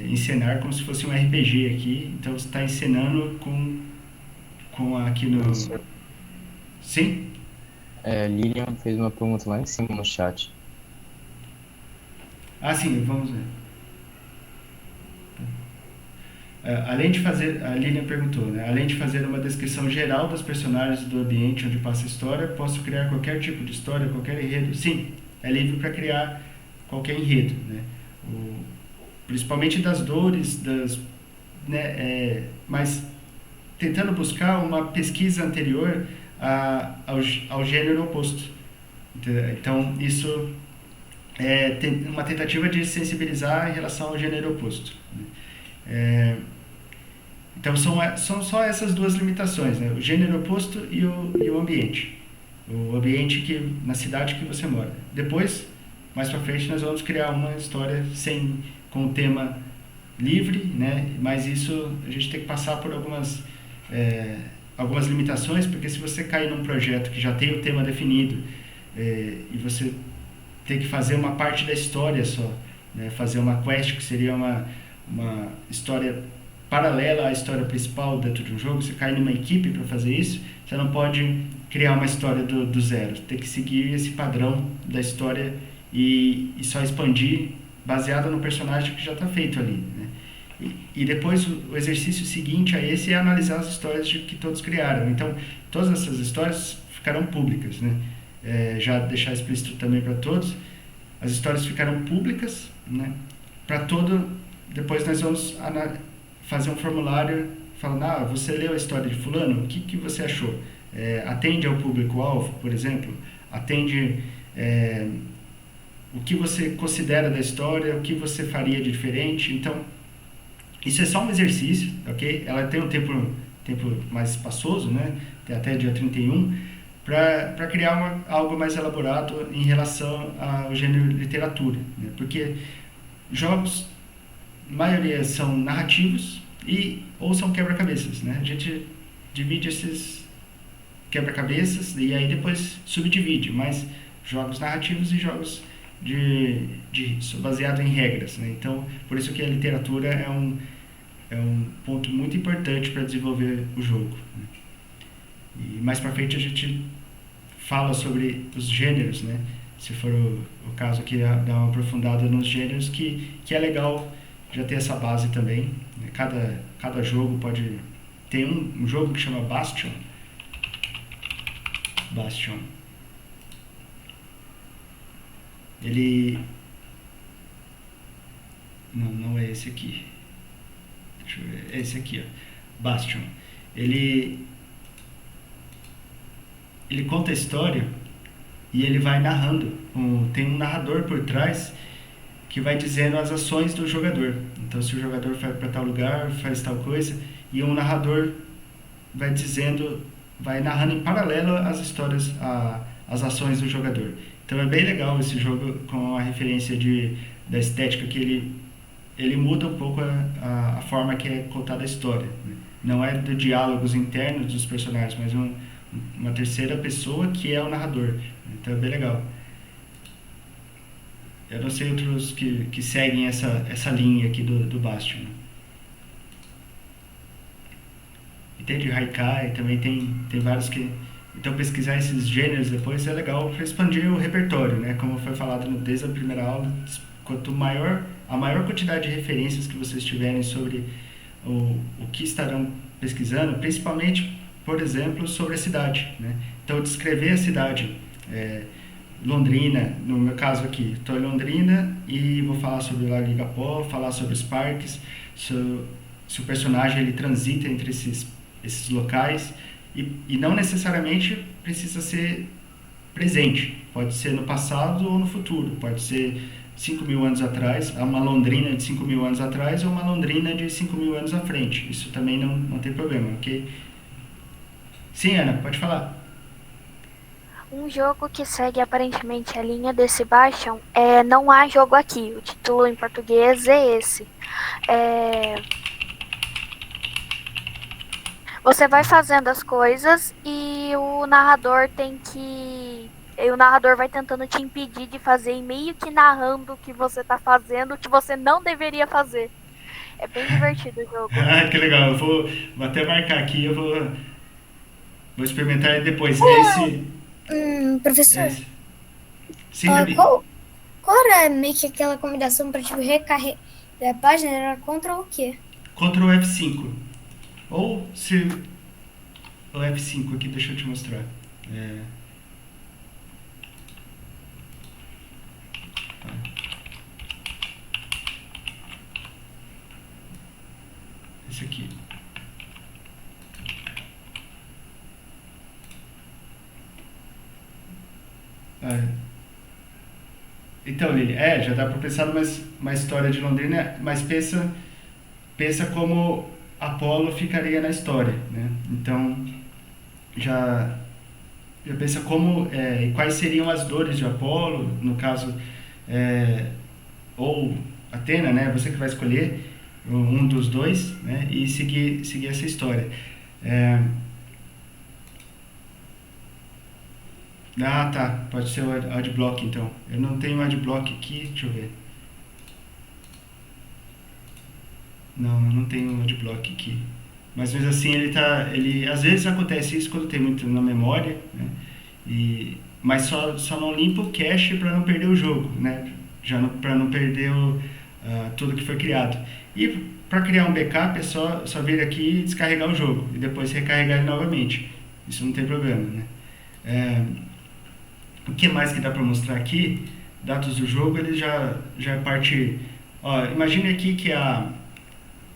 Encenar como se fosse um RPG aqui, então você está encenando com aqui no... Sim? Lilian fez uma pergunta lá em cima no chat. Sim, vamos ver. Além de fazer, a Lilian perguntou, né? Além de fazer uma descrição geral dos personagens do ambiente onde passa a história, posso criar qualquer tipo de história, qualquer enredo? Sim, é livre para criar qualquer enredo, né? Principalmente das dores, né? Mas tentando buscar uma pesquisa anterior ao gênero oposto. Então, isso é uma tentativa de sensibilizar em relação ao gênero oposto, né? Então, são só essas 2 limitações, né? O gênero oposto e o ambiente. O ambiente na cidade que você mora. Depois, mais para frente, nós vamos criar uma história com o tema livre, né? Mas isso a gente tem que passar por algumas limitações, porque se você cair num projeto que já tem o tema definido e você tem que fazer uma parte da história só, né? Fazer uma quest que seria uma história paralela à história principal dentro de um jogo, você cai numa equipe para fazer isso, você não pode criar uma história do zero, você tem que seguir esse padrão da história e só expandir baseado no personagem que já está feito ali, né? E depois o exercício seguinte a esse é analisar as histórias que todos criaram. Então, todas essas histórias ficarão públicas, né? já deixar explícito também para todos, as histórias ficaram públicas, né? Para todo, depois nós vamos fazer um formulário falando, você leu a história de fulano, o que você achou? Atende ao público-alvo, por exemplo? Atende o que você considera da história, o que você faria de diferente? Então, isso é só um exercício, ok? Ela tem um tempo mais espaçoso, né? Tem até dia 31, para criar algo mais elaborado em relação ao gênero literatura, né? Porque jogos, a maioria são narrativos ou são quebra-cabeças, né? A gente divide esses quebra-cabeças e aí depois subdivide, mas jogos narrativos e jogos baseado em regras, né? Então, por isso que a literatura é um ponto muito importante para desenvolver o jogo, né? E mais para frente a gente fala sobre os gêneros, né? Se for o caso aqui, dar uma aprofundada nos gêneros, que é legal já ter essa base também, né? Cada jogo pode... Tem um jogo que chama Bastion. Ele... Não é esse aqui. Deixa eu ver. É esse aqui, ó. Bastion. Ele conta a história e ele vai narrando. Tem um narrador por trás que vai dizendo as ações do jogador. Então, se o jogador vai para tal lugar, faz tal coisa, e um narrador vai narrando em paralelo as histórias, as ações do jogador. Então, é bem legal esse jogo com a referência da estética, que ele muda um pouco a forma que é contada a história, né? Não é de diálogos internos dos personagens, mas uma terceira pessoa que é o narrador. Então é bem legal. Eu não sei outros que seguem essa linha aqui do Bastion. E tem de Haikai, também tem vários que... Então pesquisar esses gêneros depois é legal para expandir o repertório, né? Como foi falado desde a primeira aula, quanto a maior quantidade de referências que vocês tiverem sobre o que estarão pesquisando, principalmente, por exemplo, sobre a cidade, né? Então, descrever a cidade, Londrina, no meu caso aqui, estou em Londrina e vou falar sobre o Lago Igapó, falar sobre os parques, se o personagem ele transita entre esses locais, e não necessariamente precisa ser presente, pode ser no passado ou no futuro, pode ser 5.000 anos atrás, uma Londrina de 5.000 anos atrás ou uma Londrina de 5.000 anos à frente. Isso também não tem problema, ok? Sim, Ana, pode falar. Um jogo que segue aparentemente a linha desse Bastion Não Há Jogo Aqui. O título em português é esse. Você vai fazendo as coisas e o narrador vai tentando te impedir de fazer e meio que narrando o que você tá fazendo, o que você não deveria fazer. É bem divertido o jogo. Que legal. Eu vou até marcar aqui, eu vou experimentar ele depois. Professor, Sim, qual era meio que aquela combinação para tipo, recarregar a página? Era Ctrl o quê? Ctrl F5. Ou se... O F5 aqui, deixa eu te mostrar. Esse aqui. Então, Lili, já dá para pensar numa história de Londrina, mas pensa como Apolo ficaria na história, né? Então, já pensa como e quais seriam as dores de Apolo, no caso, ou Atena, né? Você que vai escolher um dos dois, né? E seguir essa história. Tá. Pode ser o Adblock, então. Eu não tenho Adblock aqui, deixa eu ver. Não tenho Adblock aqui. Mas mesmo assim, às vezes acontece isso quando tem muito na memória, né? Mas só não limpa o cache para não perder o jogo, né? Para não perder tudo que foi criado. E para criar um backup é só vir aqui e descarregar o jogo e depois recarregar ele novamente. Isso não tem problema, né? O que mais que dá para mostrar aqui? Dados do jogo, ele já é parte... Ó, imagine aqui que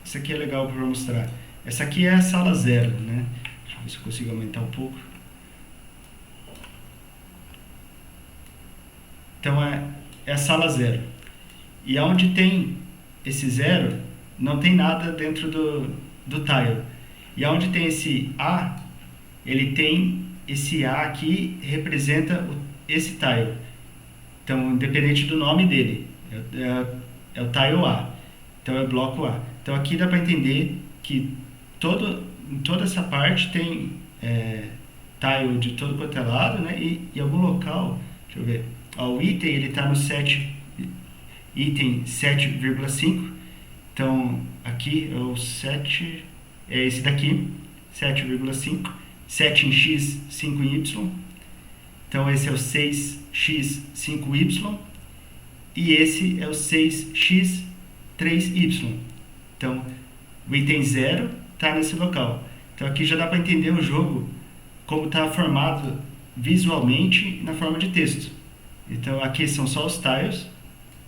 isso aqui é legal para mostrar. Essa aqui é a sala 0, né? Deixa eu ver se eu consigo aumentar um pouco. Então é a sala 0. E onde tem esse 0, não tem nada dentro do tile. E onde tem esse A, ele tem esse A aqui, representa esse tile. Então, independente do nome dele, é o tile A. Então, é o bloco A. Então, aqui dá para entender que em toda essa parte tem tile de todo quanto é lado, né? E em algum local, deixa eu ver, ó, o item ele está no item 7,5. Então, aqui é o 7, é esse daqui, 7,5. 7 em x, 5 em y. Então, esse é o 6x, 5y. E esse é o 6x, 3y. Então, o item 0 está nesse local. Então, aqui já dá para entender o jogo como está formado visualmente na forma de texto. Então, aqui são só os tiles,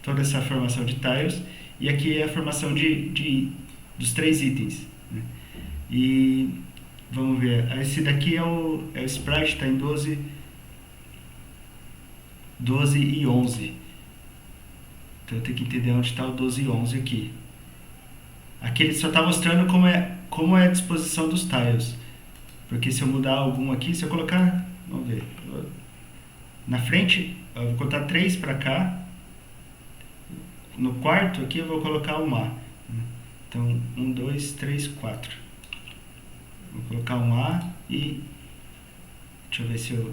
toda essa formação de tiles. E aqui é a formação dos 3 itens, né? E vamos ver, esse daqui é o sprite, está em 12 e 11. Então eu tenho que entender onde está o 12 e 11 aqui. Aqui ele só está mostrando como é a disposição dos tiles. Porque se eu mudar algum aqui, se eu colocar, vamos ver, na frente, eu vou contar 3 para cá. No quarto aqui eu vou colocar um A. Então, 1, 2, 3, 4. Vou colocar um A e... Deixa eu ver se eu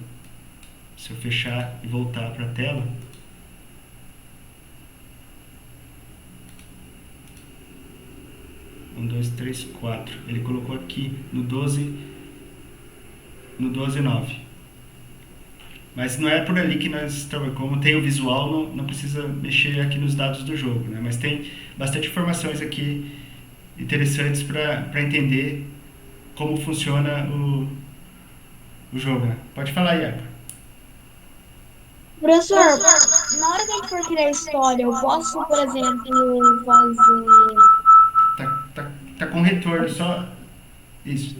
fechar e voltar para a tela. Um, 2, 3, 4. Ele colocou aqui no 12, 9. Mas não é por ali que nós estamos, como tem o visual, não precisa mexer aqui nos dados do jogo, né? Mas tem bastante informações aqui interessantes para entender como funciona o jogo, né? Pode falar, Iago. Professor, na hora que a gente for criar a história, eu posso, por exemplo, fazer... Tá com retorno, só... Isso.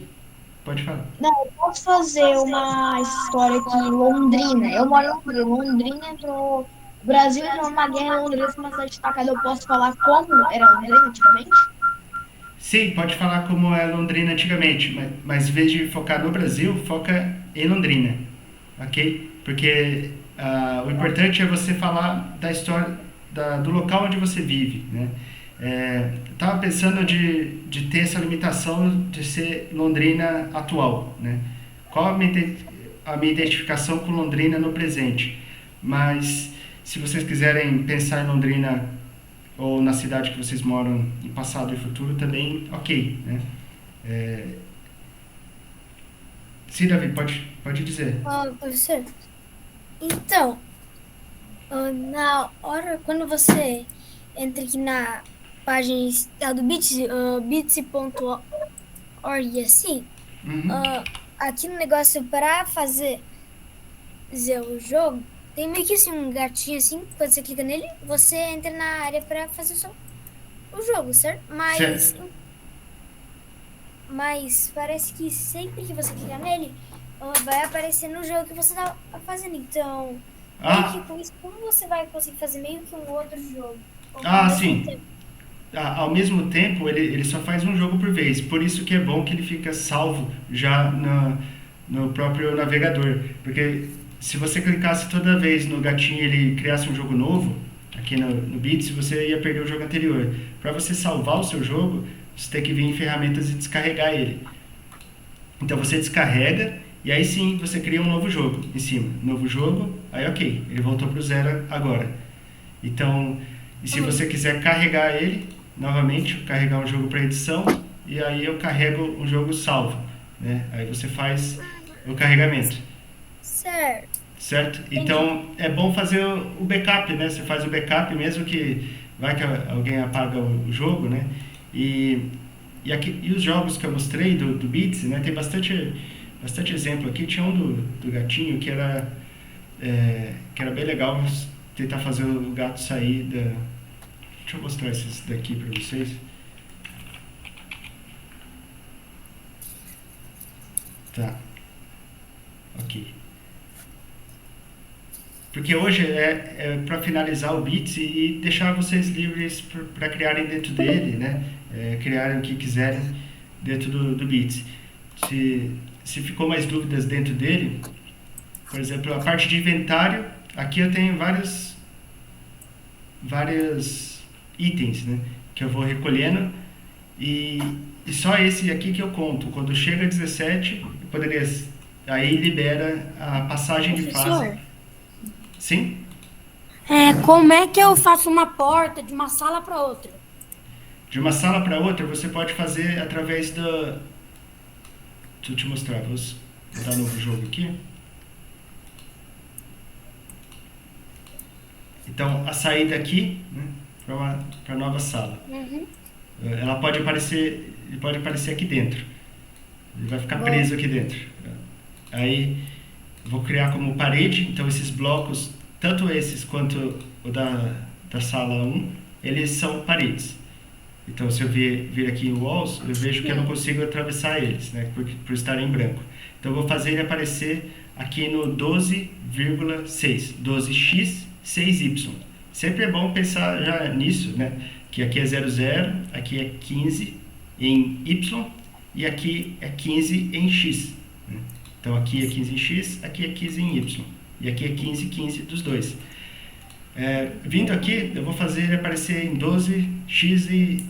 Pode falar. Não, eu posso fazer uma história aqui em Londrina. Eu moro em Londrina. Londrina entrou... O Brasil entrou numa guerra em Londrina, uma cidade destacada. Eu posso falar como era Londrina antigamente? Sim, pode falar como é Londrina antigamente, mas em vez de focar no Brasil, foca em Londrina, ok? Porque o importante é você falar da história, do local onde você vive, né? Estava pensando de ter essa limitação de ser Londrina atual, né? Qual a minha identificação com Londrina no presente? Mas se vocês quiserem pensar em Londrina ou na cidade que vocês moram em passado e futuro também, ok, né? Sim, Davi, pode dizer. Professor, então, na hora, quando você entra aqui na página do bits.org assim, aqui no negócio para fazer o jogo, tem meio que assim um gatinho assim, quando você clica nele, você entra na área para fazer o jogo, certo? Mas parece que sempre que você clicar nele, vai aparecer no jogo que você tá fazendo. Então, meio que com isso, como você vai conseguir fazer meio que um outro jogo? Sim. Ao mesmo tempo, ele só faz um jogo por vez. Por isso que é bom que ele fica salvo já no próprio navegador. Porque se você clicasse toda vez no gatinho e ele criasse um jogo novo, aqui no Bits, você ia perder o jogo anterior. Para você salvar o seu jogo, você tem que vir em ferramentas e descarregar ele. Então você descarrega e aí sim você cria um novo jogo em cima. Novo jogo, aí ok, ele voltou para o 0 agora. Então, e se você quiser carregar ele, novamente, carregar um jogo para edição, e aí eu carrego um jogo salvo, né? Aí você faz o carregamento. Certo? Então, é bom fazer o backup, né? Você faz o backup mesmo que vai que alguém apaga o jogo, né? E os jogos que eu mostrei do Bits, né? Tem bastante exemplo aqui. Tinha um do gatinho que era que era bem legal tentar fazer o gato sair da... Deixa eu mostrar esses daqui para vocês. Tá. Ok. Porque hoje é para finalizar o Bits e deixar vocês livres para criarem dentro dele, né? Criarem o que quiserem dentro do Bits. Se ficou mais dúvidas dentro dele, por exemplo, a parte de inventário, aqui eu tenho vários itens, né? Que eu vou recolhendo e só esse aqui que eu conto. Quando chega a 17, eu poderia... Aí libera a passagem de fase. Sim? Como é que eu faço uma porta de uma sala para outra? De uma sala para outra, você pode fazer através da... Deixa eu te mostrar. Vou botar novo jogo aqui. Então, a saída aqui, né, para a nova sala. Uhum. Ela pode aparecer aqui dentro. Ele vai ficar preso aqui dentro. Aí, vou criar como parede. Então, esses blocos, tanto esses quanto o da sala 1, eles são paredes. Então, se eu vir aqui em walls, eu vejo que eu não consigo atravessar eles, né, por estar em branco. Então, eu vou fazer ele aparecer aqui no 12,6. 12x, 6y. Sempre é bom pensar já nisso, né? Que aqui é 00, aqui é 15 em y e aqui é 15 em x. Né? Então aqui é 15 em x, aqui é 15 em y. E aqui é 15, 15 dos dois. Vindo aqui, eu vou fazer ele aparecer em 12x e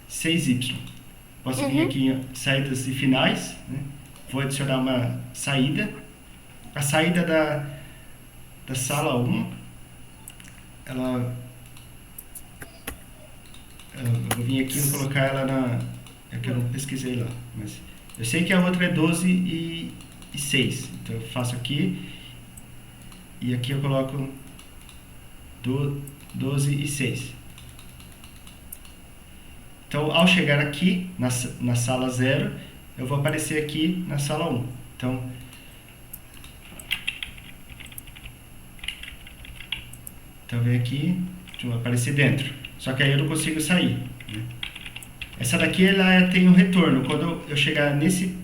6y. Posso vir aqui em saídas e finais. Né? Vou adicionar uma saída. A saída da sala 1, eu vou vir aqui e colocar ela na... É que eu não pesquisei lá, mas eu sei que a outra é 12 e 6. Então eu faço aqui e aqui eu coloco 12 e 6. Então, ao chegar aqui na sala 0, eu vou aparecer aqui na sala 1. Então vem aqui, deixa eu aparecer dentro. Só que aí eu não consigo sair. Né? Essa daqui ela tem um retorno. Quando eu chegar no tile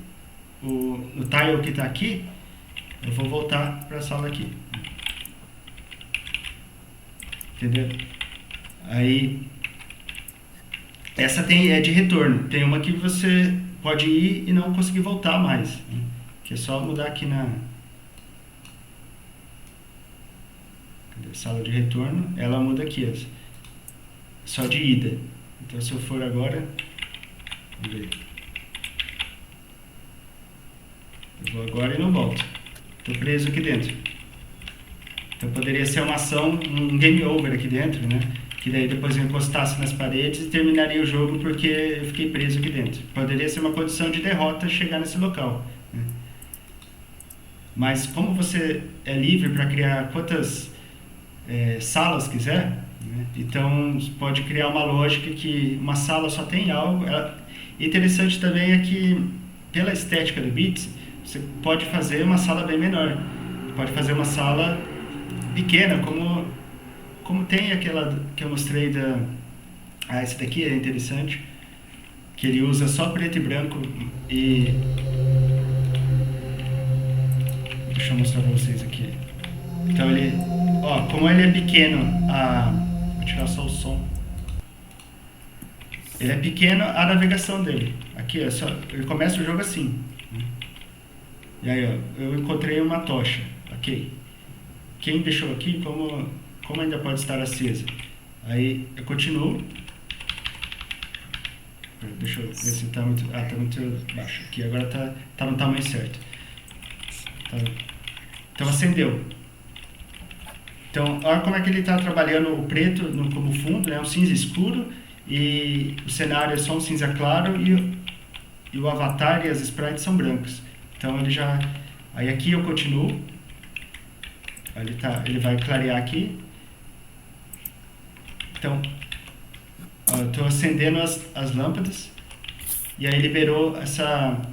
que está aqui, eu vou voltar para a sala aqui. Entendeu? Aí, essa é de retorno. Tem uma que você pode ir e não conseguir voltar mais. Né? Que é só mudar aqui na... Sala de retorno, ela muda aqui, só de ida. Então, se eu for agora, vamos ver. Eu vou agora e não volto. Estou preso aqui dentro. Então, poderia ser uma ação, um game over aqui dentro, né? Que daí depois eu encostasse nas paredes e terminaria o jogo porque eu fiquei preso aqui dentro. Poderia ser uma condição de derrota chegar nesse local. Né? Mas como você é livre para criar quantas salas quiser, né? Então pode criar uma lógica que uma sala só tem algo. Interessante também é que pela estética do Bits você pode fazer uma sala bem menor, pode fazer uma sala pequena como tem aquela que eu mostrei esse daqui é interessante, que ele usa só preto e branco e deixa eu mostrar para vocês aqui. Então como ele é pequeno, vou tirar só o som. Ele é pequeno, a navegação dele. Aqui ele começa o jogo assim. E aí, eu encontrei uma tocha. Ok. Quem deixou aqui, como ainda pode estar acesa? Aí eu continuo. Deixa eu ver se está muito... está muito baixo. Aqui agora está no tamanho certo. Então acendeu. Então, olha como é que ele está trabalhando o preto como fundo, né? Um cinza escuro, e o cenário é só um cinza claro, e o avatar e as sprites são brancos. Então, aí aqui eu continuo. Ele vai clarear aqui. Então, eu estou acendendo as lâmpadas, e aí liberou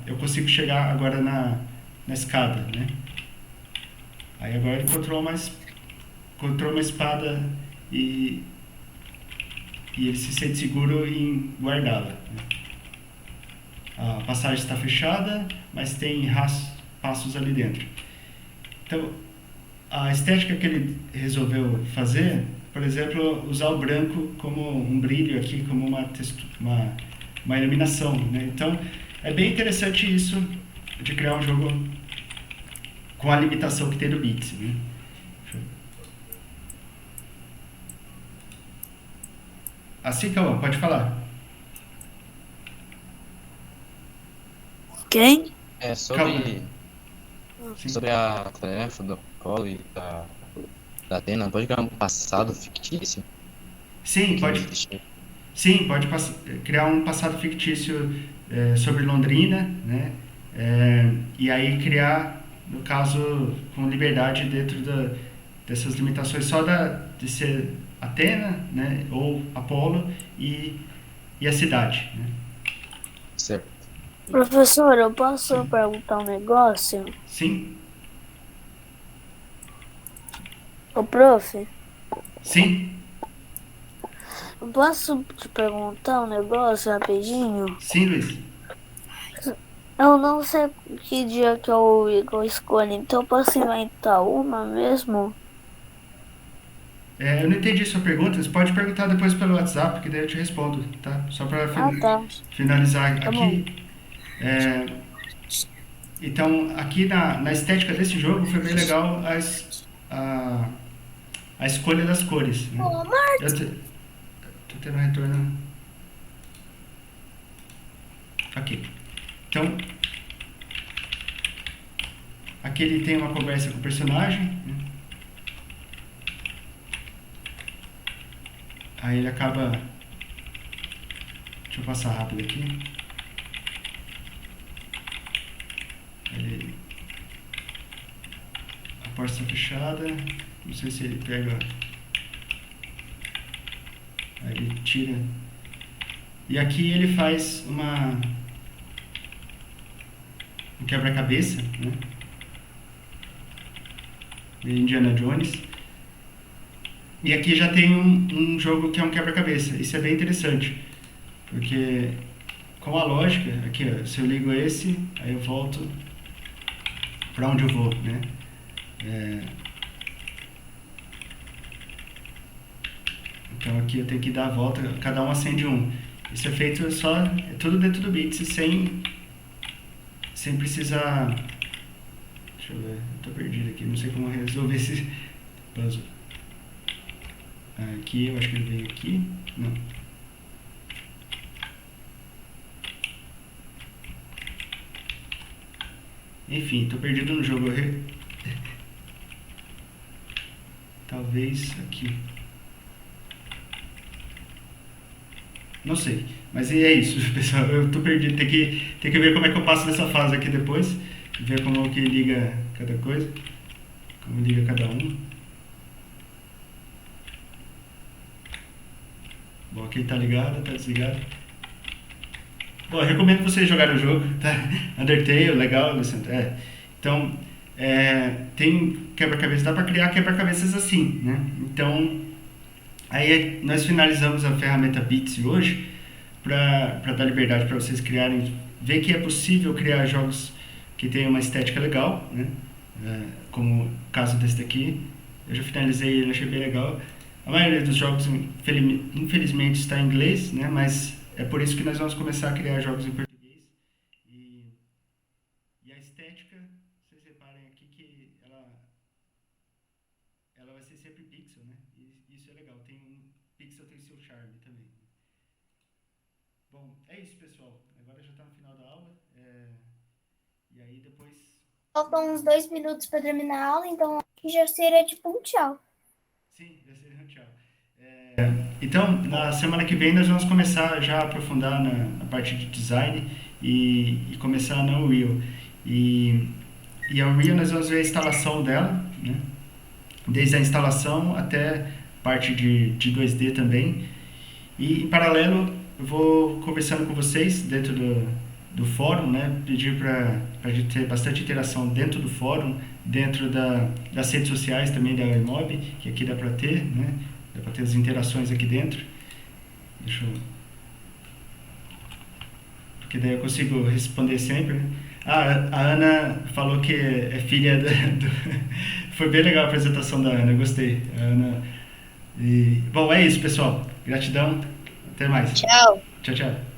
eu consigo chegar agora na escada, né? Aí agora ele encontrou uma espada e ele se sente seguro em guardá-la, né? A passagem está fechada, mas tem passos ali dentro. Então, a estética que ele resolveu fazer, por exemplo, usar o branco como um brilho aqui, como uma iluminação, né? Então, é bem interessante isso de criar um jogo com a limitação que tem do Bits, né? Assim, Cauã, pode falar. Quem? É Calma. sobre a tarefa do Apolo e da Atena, pode criar um passado fictício? Sim, pode criar um passado fictício sobre Londrina, né? E aí criar, no caso, com liberdade dentro dessas limitações só de ser Atena, né? Ou Apolo e a cidade, né? Certo. Professor, eu posso perguntar um negócio? Sim, Ô, prof, sim, eu posso te perguntar um negócio rapidinho? sim, Luiz. Eu não sei que dia que eu escolho, então eu posso inventar uma mesmo? Eu não entendi sua pergunta, você pode perguntar depois pelo WhatsApp, que daí eu te respondo, tá? Só para Tá. finalizar Tá aqui. Então, aqui na estética desse jogo foi bem legal a escolha das cores, né? Tô tendo um retorno. Ok. Então, aqui ele tem uma conversa com o personagem, né? Aí ele acaba... Deixa eu passar rápido aqui. A porta está fechada. Não sei se ele pega... Aí ele tira... E aqui ele faz um quebra-cabeça, né? Indiana Jones. E aqui já tem um jogo que é um quebra-cabeça. Isso é bem interessante, porque com a lógica, aqui ó, se eu ligo esse, aí eu volto para onde eu vou, né? Então aqui eu tenho que dar a volta, cada um acende um. Isso é feito é tudo dentro do Bits, sem precisar... Deixa eu ver, eu tô perdido aqui, não sei como resolver esse puzzle. Aqui, eu acho que ele veio aqui. Não. Enfim, tô perdido no jogo. Talvez aqui. Não sei. Mas é isso, pessoal. Eu tô perdido. Tem que ver como é que eu passo nessa fase aqui depois. Ver como que liga cada coisa. Como liga cada um. Bom, aqui tá ligado, tá desligado. Bom, eu recomendo vocês jogarem o jogo, tá? Undertale, legal, Luciano. Então, tem quebra-cabeça, dá pra criar quebra-cabeças assim, né? Então, aí nós finalizamos a ferramenta Bits hoje para dar liberdade para vocês criarem, ver que é possível criar jogos que tenham uma estética legal, né? Como o caso desse daqui. Eu já finalizei ele, achei bem legal. A maioria dos jogos, infelizmente, está em inglês, né? Mas é por isso que nós vamos começar a criar jogos em português. E a estética, vocês reparem aqui que ela vai ser sempre pixel, né? E isso é legal. Pixel tem seu charme também. Bom, é isso, pessoal. Agora já está no final da aula. E aí depois... Faltam uns 2 minutos para terminar a aula, então aqui já seria tipo um tchau. Sim, já seria um tchau. Então, na semana que vem nós vamos começar já a aprofundar na parte de design e começar na Unreal. E a Unreal nós vamos ver a instalação dela, né? Desde a instalação até parte de 2D também. E em paralelo eu vou conversando com vocês dentro do fórum, né? Pedir para a gente ter bastante interação dentro do fórum, dentro das redes sociais também da Imob, que aqui dá para ter, né? Dá para ter as interações aqui dentro. Deixa eu... Porque daí eu consigo responder sempre, né? A Ana falou que é filha Foi bem legal a apresentação da Ana, eu gostei. A Ana... Bom, é isso, pessoal. Gratidão. Até mais. Tchau. Tchau, tchau.